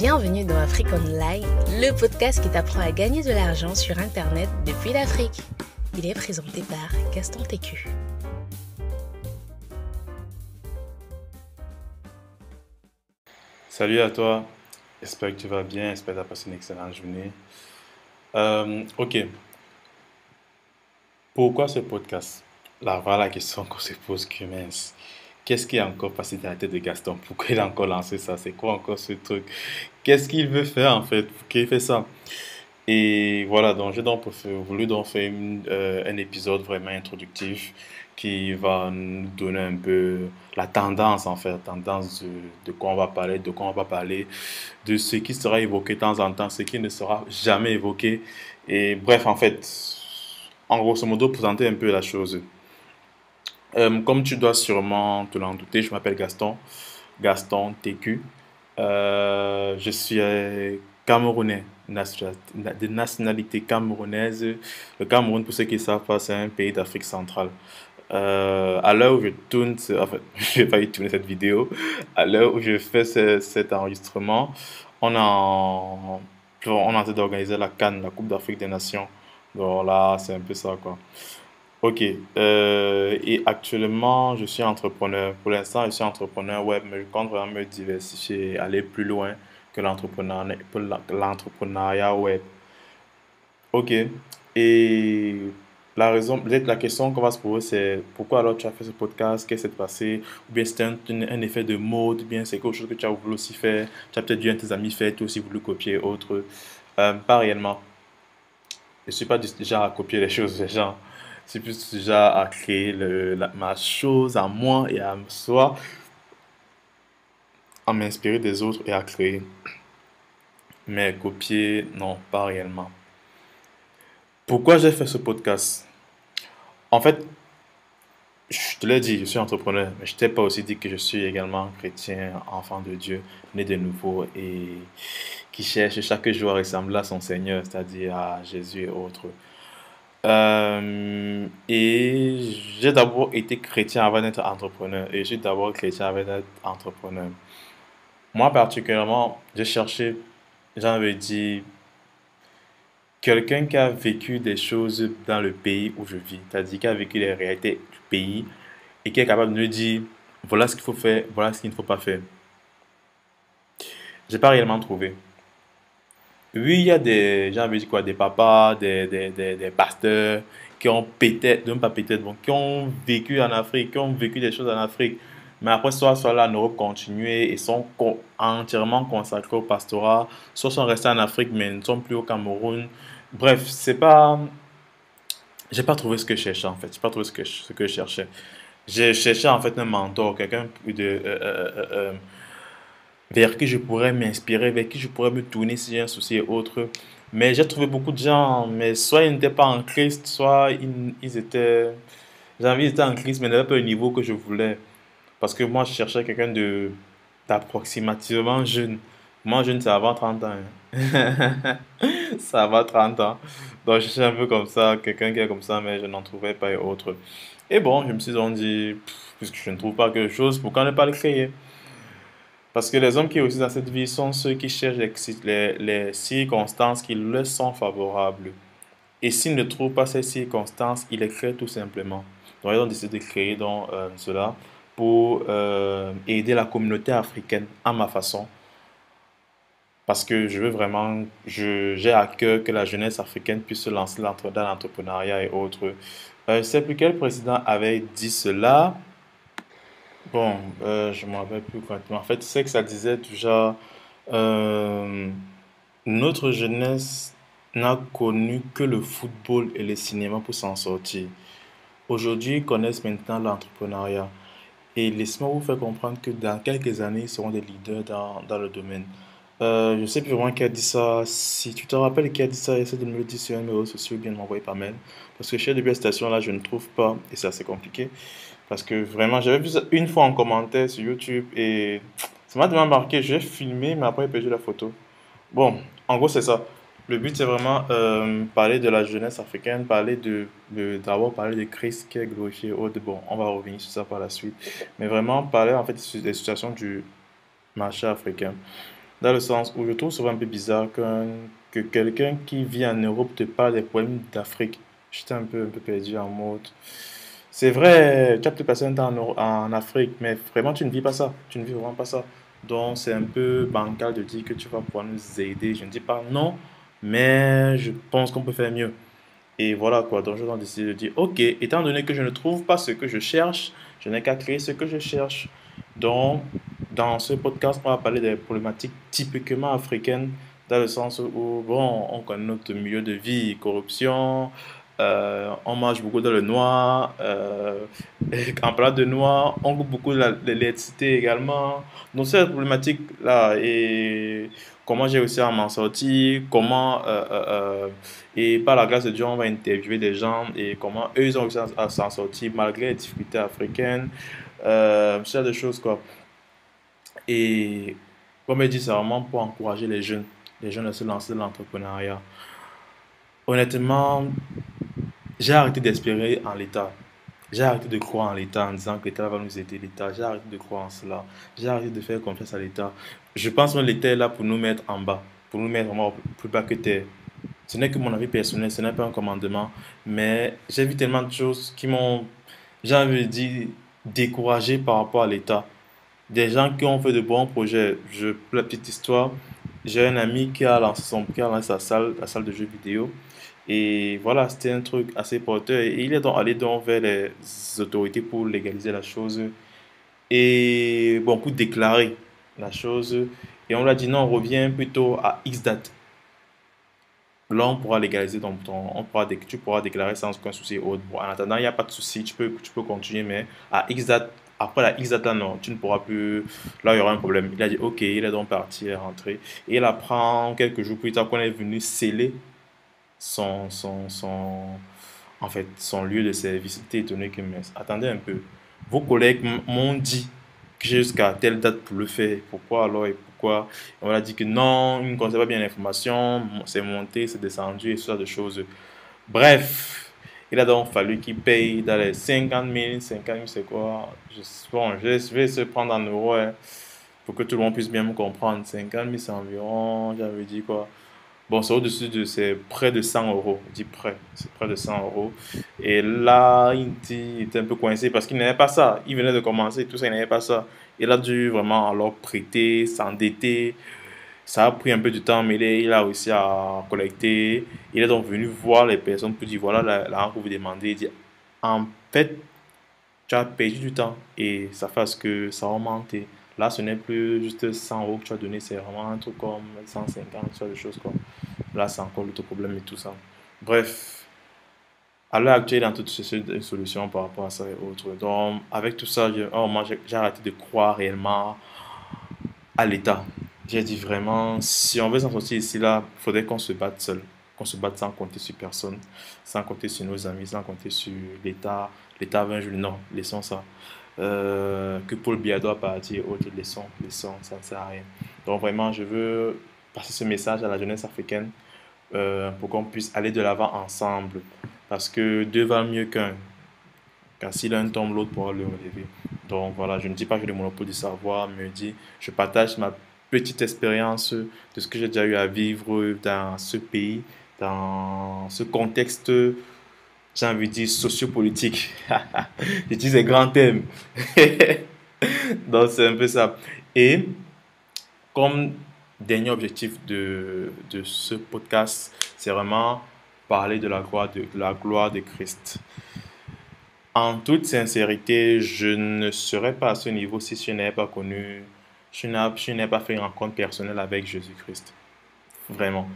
Bienvenue dans Afrique Online, le podcast qui t'apprend à gagner de l'argent sur Internet depuis l'Afrique. Il est présenté par Gaston TQ. Salut à toi, j'espère que tu vas bien, j'espère que tu as passé une excellente journée. Ok, pourquoi ce podcast? Là, voilà la question qu'on se pose, que mince. Qu'est-ce qui est encore passé dans la tête de Gaston? Pourquoi il a encore lancé ça? C'est quoi encore ce truc? Qu'est-ce qu'il veut faire en fait? Pourquoi il fait ça? Et voilà, donc j'ai donc voulu donc faire un épisode vraiment introductif qui va nous donner un peu la tendance en fait, la tendance de quoi on va parler, de quoi on va pas parler, de ce qui sera évoqué de temps en temps, ce qui ne sera jamais évoqué. Et bref, en fait, en grosso modo, présenter un peu la chose. Comme tu dois sûrement te l'en douter, je m'appelle Gaston, Gaston TQ. Je suis camerounais, de nationalité camerounaise. Le Cameroun, pour ceux qui ne savent pas, c'est un pays d'Afrique centrale. À l'heure où je tourne, en fait, je vais pas y tourner cette vidéo. À l'heure où je fais cet enregistrement, on est en, on est en train d'organiser la CAN, la Coupe d'Afrique des Nations. Donc là, c'est un peu ça, quoi. Ok. Et actuellement, je suis entrepreneur. Pour l'instant, je suis entrepreneur web, mais je compte vraiment me diversifier et aller plus loin que l'entrepreneuriat web. Ok. Et la raison, peut-être la question qu'on va se poser, c'est pourquoi alors tu as fait ce podcast? Qu'est-ce qui s'est passé? Ou bien c'était un effet de mode? Ou bien c'est quelque chose que tu as voulu aussi faire? Tu as peut-être vu un de tes amis faire, tu as aussi voulu copier autre. Pas réellement. Je suis pas du genre à copier les choses des gens. Je suis plus du genre à créer ma chose à moi et à soi, à m'inspirer des autres et à créer. Mais copier, non, pas réellement. Pourquoi j'ai fait ce podcast? En fait, je te l'ai dit, je suis entrepreneur, mais je t'ai pas aussi dit que je suis également chrétien, enfant de Dieu, né de nouveau et qui cherche chaque jour à ressembler à son Seigneur, c'est-à-dire à Jésus et autres. Et j'ai d'abord été chrétien avant d'être entrepreneur. Et je suis d'abord chrétien avant d'être entrepreneur. Moi, particulièrement, j'ai cherché, j'avais dit, quelqu'un qui a vécu des choses dans le pays où je vis, c'est-à-dire qui a vécu les réalités du pays et qui est capable de me dire, voilà ce qu'il faut faire, voilà ce qu'il ne faut pas faire. J'ai pas réellement trouvé. Oui, il y a des, j'ai envie de dire quoi, des papas, des pasteurs qui ont peut-être, non pas peut-être, bon, qui ont vécu en Afrique, qui ont vécu des choses en Afrique. Mais après, soit là en Europe continué et sont entièrement consacrés au pastorat, soit sont restés en Afrique mais ne sont plus au Cameroun. Bref, c'est pas, j'ai pas trouvé ce que je cherchais en fait. J'ai pas trouvé ce que je cherchais. J'ai cherché en fait un mentor, quelqu'un vers qui je pourrais m'inspirer, vers qui je pourrais me tourner si j'ai un souci et autres. Mais j'ai trouvé beaucoup de gens, mais soit ils n'étaient pas en Christ, soit ils étaient, j'ai envie, ils étaient en Christ, mais n'avaient pas le niveau que je voulais. Parce que moi, je cherchais quelqu'un d'approximativement jeune. Moi, jeune, c'est avant 30 ans, hein. Ça va 30 ans. Donc, je cherchais un peu comme ça, quelqu'un qui est comme ça, mais je n'en trouvais pas et autres. Et bon, je me suis donc dit, puisque je ne trouve pas quelque chose, pourquoi ne pas le créer? Parce que les hommes qui réussissent dans cette vie sont ceux qui cherchent les circonstances qui leur sont favorables. Et s'ils ne trouvent pas ces circonstances, ils les créent tout simplement. Donc, ils ont décidé de créer cela pour aider la communauté africaine à ma façon. Parce que je veux vraiment, j'ai à cœur que la jeunesse africaine puisse se lancer dans l'entrepreneuriat et autres. Je ne sais plus quel président avait dit cela. Bon, je ne me rappelle plus complètement. En fait, c'est que ça disait déjà, euh, notre jeunesse n'a connu que le football et le cinéma pour s'en sortir. Aujourd'hui, ils connaissent maintenant l'entrepreneuriat. Et laisse-moi vous faire comprendre que dans quelques années, ils seront des leaders dans le domaine. Je sais plus vraiment qui a dit ça. Si tu te rappelles qui a dit ça, essaie de me le dire sur un numéro social ou bien de m'envoyer par mail. Parce que chez depuis la station là, je ne trouve pas et c'est assez compliqué. Parce que vraiment, j'avais vu ça une fois en commentaire sur YouTube et ça m'a tellement marqué. J'ai filmé, mais après, j'ai perdu la photo. Bon, en gros, c'est ça. Le but, c'est vraiment parler de la jeunesse africaine, parler d'abord parler de Christ qui est glorifié. Bon, on va revenir sur ça par la suite. Mais vraiment parler en fait des situations du marché africain. dans le sens où je trouve souvent un peu bizarre que quelqu'un qui vit en Europe te parle des problèmes d'Afrique. J'étais un peu perdu en mode. C'est vrai, tu as peut-être passé un temps en Afrique, mais vraiment, tu ne vis pas ça. Tu ne vis vraiment pas ça. Donc, c'est un peu bancal de dire que tu vas pouvoir nous aider. Je ne dis pas non, mais je pense qu'on peut faire mieux. Et voilà quoi, donc je dois décider de dire, ok, étant donné que je ne trouve pas ce que je cherche, je n'ai qu'à créer ce que je cherche. Donc, dans ce podcast, on va parler des problématiques typiquement africaines, dans le sens où, bon, on connaît notre milieu de vie, corruption, on mange beaucoup dans le noir, en parlant de noir, on coupe beaucoup de l'électricité également. Donc, cette problématique-là, et comment j'ai réussi à m'en sortir, et par la grâce de Dieu, on va interviewer des gens et comment eux, ils ont réussi à s'en sortir malgré les difficultés africaines, ce genre de choses, quoi. Et comme je dis, c'est vraiment pour encourager les jeunes à se lancer dans l'entrepreneuriat. Honnêtement, j'ai arrêté d'espérer en l'État. J'ai arrêté de croire en l'État en disant que l'État va nous aider, l'État. J'ai arrêté de croire en cela. J'ai arrêté de faire confiance à l'État. Je pense que l'État est là pour nous mettre en bas, pour nous mettre vraiment plus bas que terre. Ce n'est que mon avis personnel, ce n'est pas un commandement, mais j'ai vu tellement de choses qui m'ont, j'ai envie de dire, découragé par rapport à l'État. Des gens qui ont fait de bons projets. Pour la petite histoire, j'ai un ami qui a lancé la salle de jeux vidéo. Et voilà, c'était un truc assez porteur. Et il est donc allé donc vers les autorités pour légaliser la chose. Et bon, pour déclarer la chose. Et on lui a dit non, on revient plutôt à X date. Là, on pourra légaliser tu pourras déclarer sans aucun souci. Bon, en attendant, il n'y a pas de souci, tu peux continuer, mais à X date, après la X date, là, non, tu ne pourras plus. Là, il y aura un problème. Il a dit, ok, il est donc parti, il est rentré. Et il apprend quelques jours plus tard qu'on est venu sceller son, son, son, en fait, son lieu de service. J'étais étonné que, mais attendez un peu. Vos collègues m'ont dit que j'ai jusqu'à telle date pour le faire. Pourquoi alors et pourquoi? On a dit que non, il ne connaissait pas bien l'information, c'est monté, c'est descendu et ce genre de choses. Bref, il a donc fallu qu'il paye dans les 50 000 c'est quoi? Bon, je vais se prendre en euros hein, pour que tout le monde puisse bien me comprendre. 50 000 c'est environ, j'avais dit quoi? Bon, c'est près de 100 euros. Je dis près, c'est près de 100 euros. Et là, il était un peu coincé parce qu'il n'avait pas ça. Il venait de commencer, tout ça, il n'avait pas ça. Il a dû vraiment alors prêter, s'endetter. Ça a pris un peu de temps, mais il a réussi à collecter. Il est donc venu voir les personnes pour dire voilà l'argent que vous demandez. Il dit en fait, tu as perdu du temps et ça fait ce que ça a augmenté. Là, ce n'est plus juste 100 euros que tu as donné, c'est vraiment un truc comme 150, ce genre de choses, quoi. Là, c'est encore l'autre problème et tout ça. Bref, à l'heure actuelle, dans toutes ces solutions par rapport à ça et autres. Donc, avec tout ça, moi, j'ai arrêté de croire réellement à l'État. J'ai dit vraiment, si on veut s'en sortir ici, là, il faudrait qu'on se batte seul. Qu'on se batte sans compter sur personne, sans compter sur nos amis, sans compter sur l'État. L'État va un jour, non, laissons ça. Que Paul Biya doit partir, autre laissons, ça ne sert à rien. Donc vraiment, je veux passer ce message à la jeunesse africaine pour qu'on puisse aller de l'avant ensemble. Parce que deux valent mieux qu'un. Car si l'un tombe, l'autre pourra le relever. Donc voilà, je ne dis pas que j'ai le monopole du savoir, mais je partage ma petite expérience de ce que j'ai déjà eu à vivre dans ce pays, dans ce contexte, j'ai envie de dire, sociopolitique. J'utilise des grands thèmes. Donc c'est un peu ça. Et comme dernier objectif de ce podcast, c'est vraiment parler de la gloire de Christ. En toute sincérité, je ne serais pas à ce niveau si je n'avais pas connu, je n'ai pas fait une rencontre personnelle avec Jésus-Christ. Vraiment.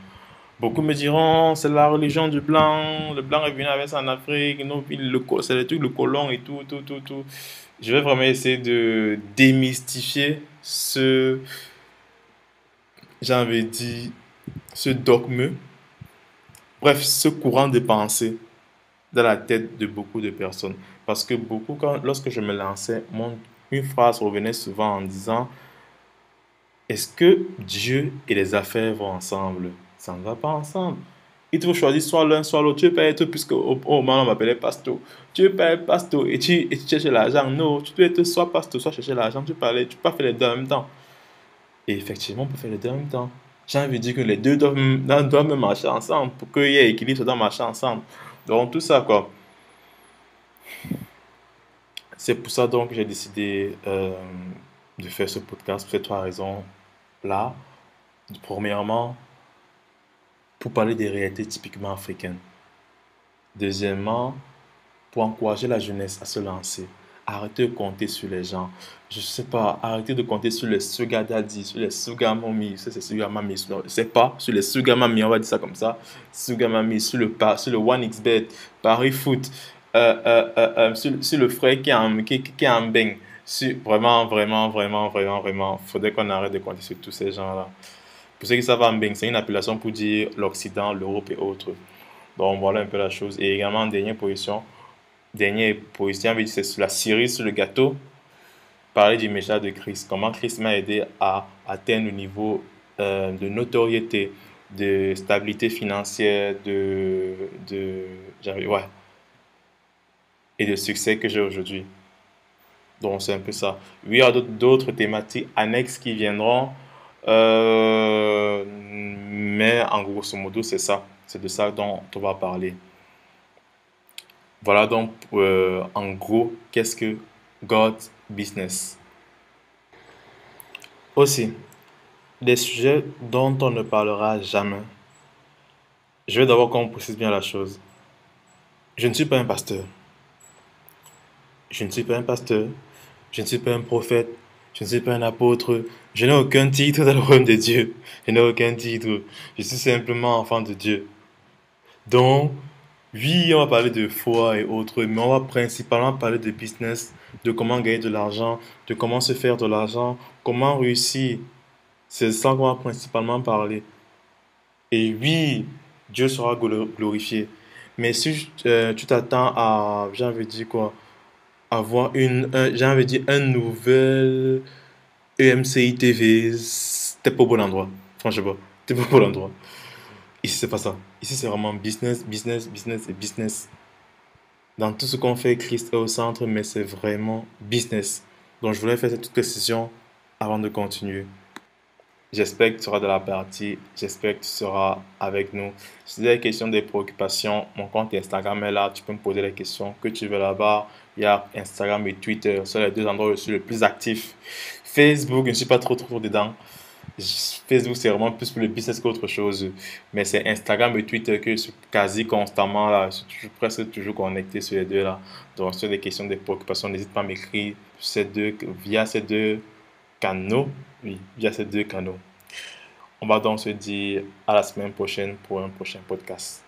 Beaucoup me diront, c'est la religion du blanc, le blanc est venu avec ça en Afrique, non, c'est le truc, le colon et tout, tout, tout, tout. Je vais vraiment essayer de démystifier j'ai envie de dire, ce dogme, bref, ce courant de pensée dans la tête de beaucoup de personnes. Parce que lorsque je me lançais, une phrase revenait souvent en disant, est-ce que Dieu et les affaires vont ensemble? Ça ne va pas ensemble. Il faut choisir soit l'un, soit l'autre. Tu ne peux pas être, puisque au moment on m'appelait pasteur. Tu ne peux pas être pasteur et tu cherches l'argent. Non, tu peux être soit pasteur, soit chercher l'argent. Tu peux pas faire les deux en même temps. Et effectivement, on peut faire les deux en même temps. J'ai envie de dire que les deux doivent même marcher ensemble pour qu'il y ait équilibre, ça doit marcher ensemble. Donc, tout ça, quoi. C'est pour ça donc que j'ai décidé de faire ce podcast pour ces trois raisons-là. Premièrement, pour parler des réalités typiquement africaines. Deuxièmement, pour encourager la jeunesse à se lancer. Arrêtez de compter sur les gens. Je sais pas, arrêtez de compter sur les sugar daddy, sur les sugar mommy, ça c'est sugar mommy, je sais pas, sur les sugar mommy, on va dire ça comme ça. Sugar mommy, sur le 1xBet, Paris Foot, sur le frère qui est en bang. Vraiment, faudrait qu'on arrête de compter sur tous ces gens-là. Pour ceux qui savent, en bang, c'est une appellation pour dire l'Occident, l'Europe et autres. Donc voilà un peu la chose. Et également, en dernière position, c'est sur la cerise sur le gâteau, parler du message de Christ. Comment Christ m'a aidé à atteindre le niveau de notoriété, de stabilité financière, ouais, et de succès que j'ai aujourd'hui. Donc c'est un peu ça. Oui, il y a d'autres thématiques annexes qui viendront, mais en grosso modo, c'est ça. C'est de ça dont on va parler. Voilà donc en gros qu'est-ce que God's Business. Aussi, des sujets dont on ne parlera jamais. Je vais d'abord qu'on précise bien la chose. Je ne suis pas un pasteur. Je ne suis pas un pasteur. Je ne suis pas un prophète. Je ne suis pas un apôtre. Je n'ai aucun titre dans le royaume de Dieu. Je n'ai aucun titre. Je suis simplement enfant de Dieu. Donc, oui, on va parler de foi et autres, mais on va principalement parler de business, de comment gagner de l'argent, de comment se faire de l'argent, comment réussir. C'est ça qu'on va principalement parler. Et oui, Dieu sera glorifié. Mais si tu t'attends à, j'ai envie de dire quoi, avoir j'ai envie de dire un nouvel EMCI TV, t'es pas au bon endroit. Franchement, t'es pas au bon endroit. Ici, c'est pas ça. Ici, c'est vraiment business, business, business et business. Dans tout ce qu'on fait, Christ est au centre, mais c'est vraiment business. Donc, je voulais faire cette précision avant de continuer. J'espère que tu seras de la partie. J'espère que tu seras avec nous. Si tu as des questions, des préoccupations, mon compte Instagram est là. Tu peux me poser les questions que tu veux là-bas. Il y a Instagram et Twitter. Ce sont les deux endroits où je suis le plus actif. Facebook, je ne suis pas trop dedans. Facebook, c'est vraiment plus pour le business qu'autre chose. Mais c'est Instagram et Twitter que je suis quasi constamment là. Je suis presque toujours connecté sur les deux là. Donc, si tu as des questions, des préoccupations, n'hésite pas à m'écrire via ces deux canaux. Oui, via ces deux canaux. On va donc se dire à la semaine prochaine pour un prochain podcast.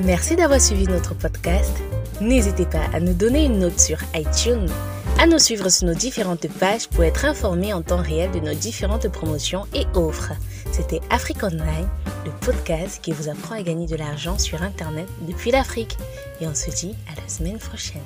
Merci d'avoir suivi notre podcast. N'hésitez pas à nous donner une note sur iTunes, à nous suivre sur nos différentes pages pour être informé en temps réel de nos différentes promotions et offres. C'était Afrique Online, le podcast qui vous apprend à gagner de l'argent sur Internet depuis l'Afrique. Et on se dit à la semaine prochaine.